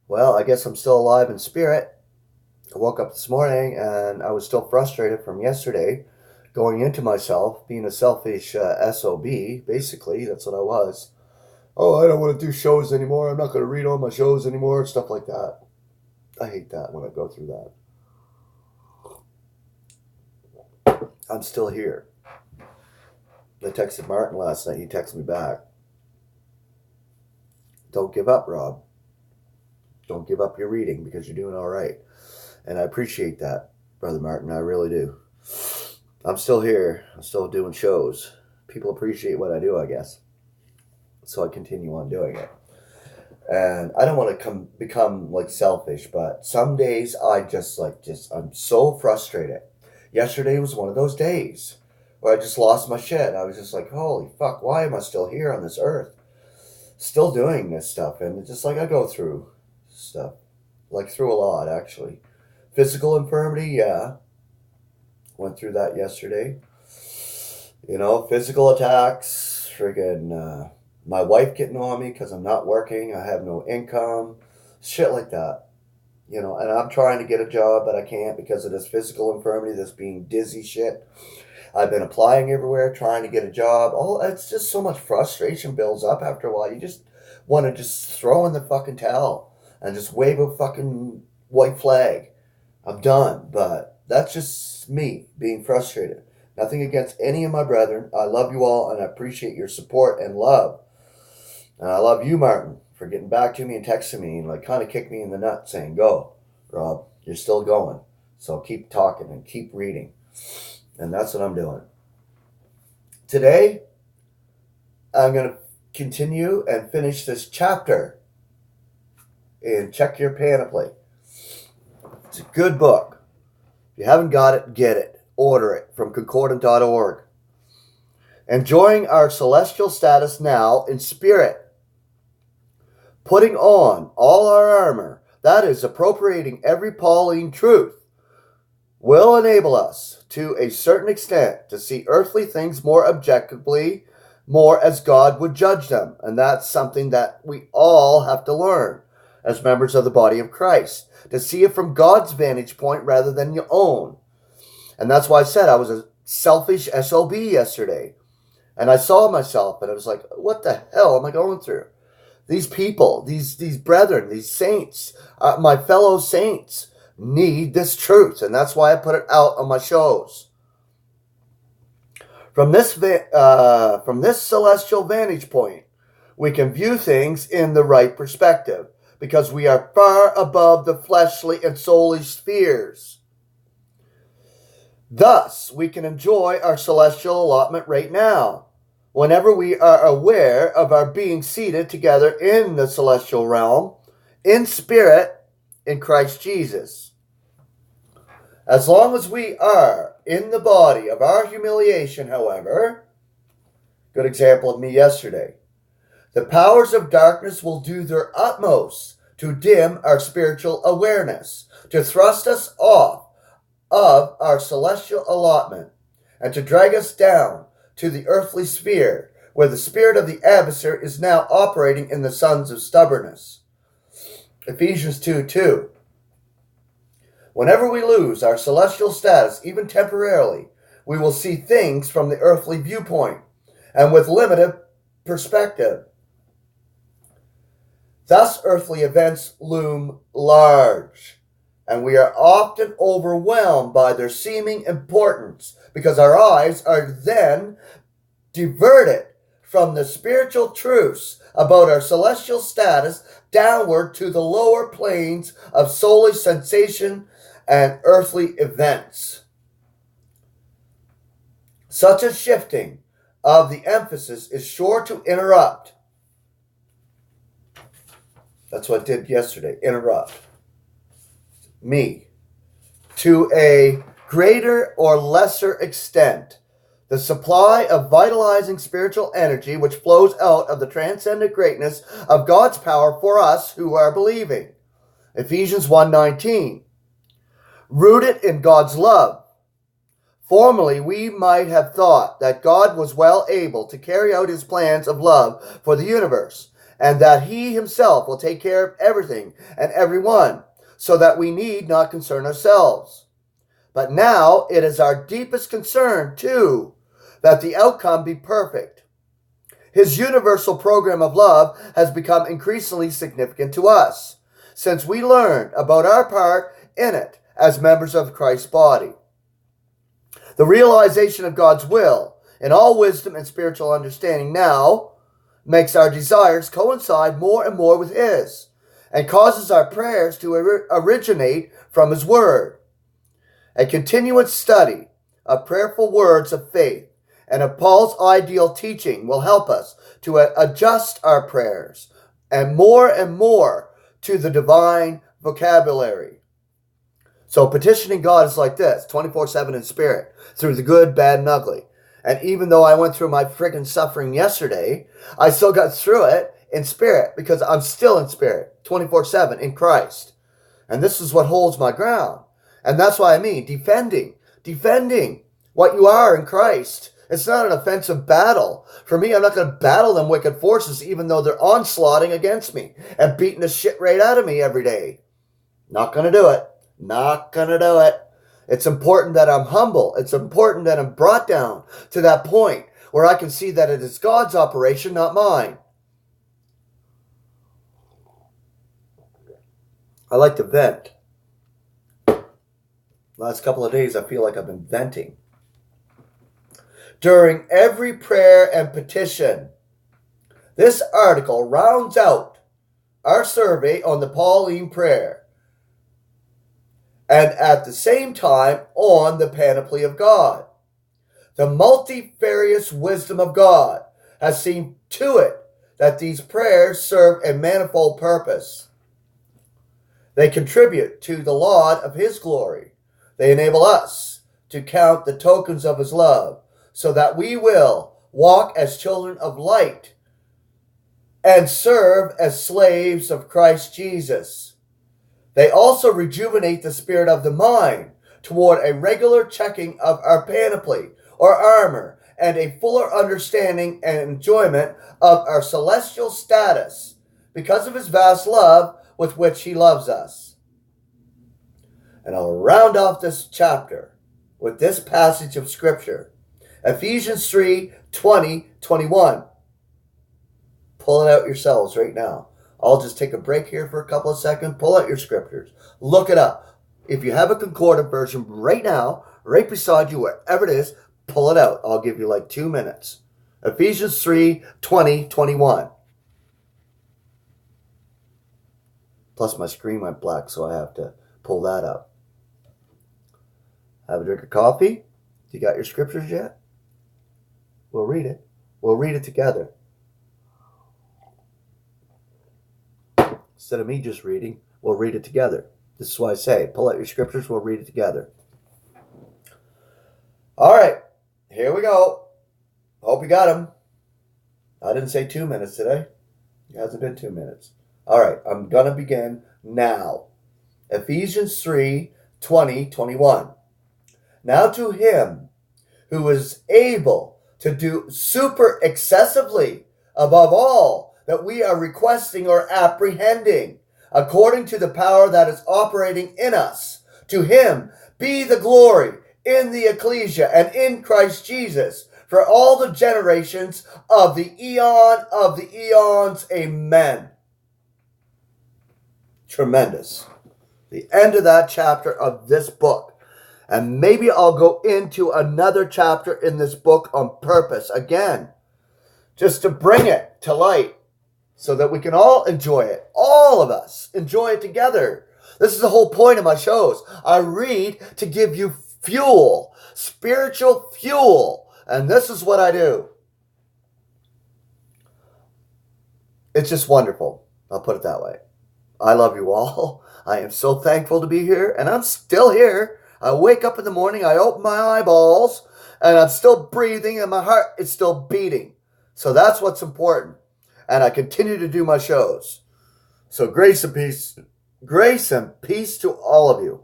Well, I guess I'm still alive in spirit. I woke up this morning and I was still frustrated from yesterday, going into myself, being a selfish SOB, basically. That's what I was. Oh, I don't want to do shows anymore. I'm not going to read all my shows anymore, stuff like that. I hate that when I go through that. I'm still here. I texted Martin last night. He texted me back. Don't give up, Rob. Don't give up your reading because you're doing all right. And I appreciate that, Brother Martin. I really do. I'm still here. I'm still doing shows. People appreciate what I do, I guess. So I continue on doing it. And I don't want to become like selfish, but some days I'm so frustrated. Yesterday was one of those days where I just lost my shit. I was just like, holy fuck, why am I still here on this earth? Still doing this stuff. And it's just like I go through stuff. Like through a lot, actually. Physical infirmity, yeah. Went through that yesterday. Physical attacks, friggin' my wife getting on me because I'm not working, I have no income, shit like that. And I'm trying to get a job, but I can't because of this physical infirmity, this being dizzy shit. I've been applying everywhere, trying to get a job. Oh, it's just so much frustration builds up after a while. You just want to just throw in the fucking towel and just wave a fucking white flag. I'm done, but that's just me being frustrated. Nothing against any of my brethren. I love you all and I appreciate your support and love. And I love you, Martin, for getting back to me and texting me and like kind of kick me in the nut saying, go, Rob, you're still going. So keep talking and keep reading. And that's what I'm doing. Today, I'm going to continue and finish this chapter in Check Your Panoply. It's a good book. If you haven't got it, get it. Order it from concordant.org. Enjoying our celestial status now in spirit. Putting on all our armor, that is, appropriating every Pauline truth, will enable us, to a certain extent, to see earthly things more objectively, more as God would judge them. And that's something that we all have to learn as members of the body of Christ, to see it from God's vantage point rather than your own. And that's why I said I was a selfish SOB yesterday. And I saw myself and I was like, what the hell am I going through? These people, these brethren, these saints, my fellow saints need this truth. And that's why I put it out on my shows. From this celestial vantage point, we can view things in the right perspective because we are far above the fleshly and soulish spheres. Thus, we can enjoy our celestial allotment right now, whenever we are aware of our being seated together in the celestial realm, in spirit, in Christ Jesus. As long as we are in the body of our humiliation, however, good example of me yesterday, the powers of darkness will do their utmost to dim our spiritual awareness, to thrust us off of our celestial allotment, and to drag us down to the earthly sphere, where the spirit of the adversary is now operating in the sons of stubbornness. Ephesians 2:2. Whenever we lose our celestial status, even temporarily, we will see things from the earthly viewpoint and with limited perspective. Thus, earthly events loom large, and we are often overwhelmed by their seeming importance because our eyes are then diverted from the spiritual truths about our celestial status downward to the lower planes of soulish sensation and earthly events. Such a shifting of the emphasis is sure to interrupt. That's what I did yesterday, interrupt me to a greater or lesser extent. The supply of vitalizing spiritual energy which flows out of the transcendent greatness of God's power for us who are believing. Ephesians 1:19. Rooted in God's love. Formerly, we might have thought that God was well able to carry out his plans of love for the universe, and that he himself will take care of everything and everyone, so that we need not concern ourselves. But now it is our deepest concern, too, that the outcome be perfect. His universal program of love has become increasingly significant to us, since we learned about our part in it as members of Christ's body. The realization of God's will in all wisdom and spiritual understanding now makes our desires coincide more and more with His, and causes our prayers to originate from His Word. A continuous study of prayerful words of faith and of Paul's ideal teaching will help us to adjust our prayers and more to the divine vocabulary. So petitioning God is like this, 24/7 in spirit, through the good, bad, and ugly. And even though I went through my friggin' suffering yesterday, I still got through it in spirit, because I'm still in spirit, 24/7 in Christ. And this is what holds my ground. And that's why I mean defending what you are in Christ. It's not an offensive battle. For me, I'm not going to battle them wicked forces, even though they're onslaughting against me and beating the shit right out of me every day. Not going to do it. Not going to do it. It's important that I'm humble. It's important that I'm brought down to that point where I can see that it is God's operation, not mine. I like to vent. Last couple of days, I feel like I've been venting. During every prayer and petition, this article rounds out our survey on the Pauline prayer, and at the same time on the panoply of God. The multifarious wisdom of God has seen to it that these prayers serve a manifold purpose. They contribute to the laud of His glory. They enable us to count the tokens of His love, so that we will walk as children of light and serve as slaves of Christ Jesus. They also rejuvenate the spirit of the mind toward a regular checking of our panoply or armor and a fuller understanding and enjoyment of our celestial status because of His vast love with which He loves us. And I'll round off this chapter with this passage of Scripture, Ephesians 3:20-21. Pull it out yourselves right now. I'll just take a break here for a couple of seconds. Pull out your scriptures. Look it up. If you have a concordant version right now, right beside you, wherever it is, pull it out. I'll give you like 2 minutes. Ephesians 3:20-21. Plus my screen went black, so I have to pull that up. Have a drink of coffee? You got your scriptures yet? We'll read it. We'll read it together. Instead of me just reading, we'll read it together. This is why I say, pull out your scriptures, we'll read it together. All right, here we go. Hope you got them. I didn't say 2 minutes today. It hasn't been 2 minutes. All right, I'm going to begin now. Ephesians 3:20-21. Now to Him who is able to do super excessively above all that we are requesting or apprehending, according to the power that is operating in us. To Him be the glory in the ecclesia and in Christ Jesus for all the generations of the eon of the eons. Amen. Tremendous. The end of that chapter of this book. And maybe I'll go into another chapter in this book on purpose again, just to bring it to light so that we can all enjoy it. All of us enjoy it together. This is the whole point of my shows. I read to give you fuel, spiritual fuel. And this is what I do. It's just wonderful. I'll put it that way. I love you all. I am so thankful to be here, and I'm still here. I wake up in the morning, I open my eyeballs, and I'm still breathing, and my heart is still beating. So that's what's important. And I continue to do my shows. So grace and peace to all of you.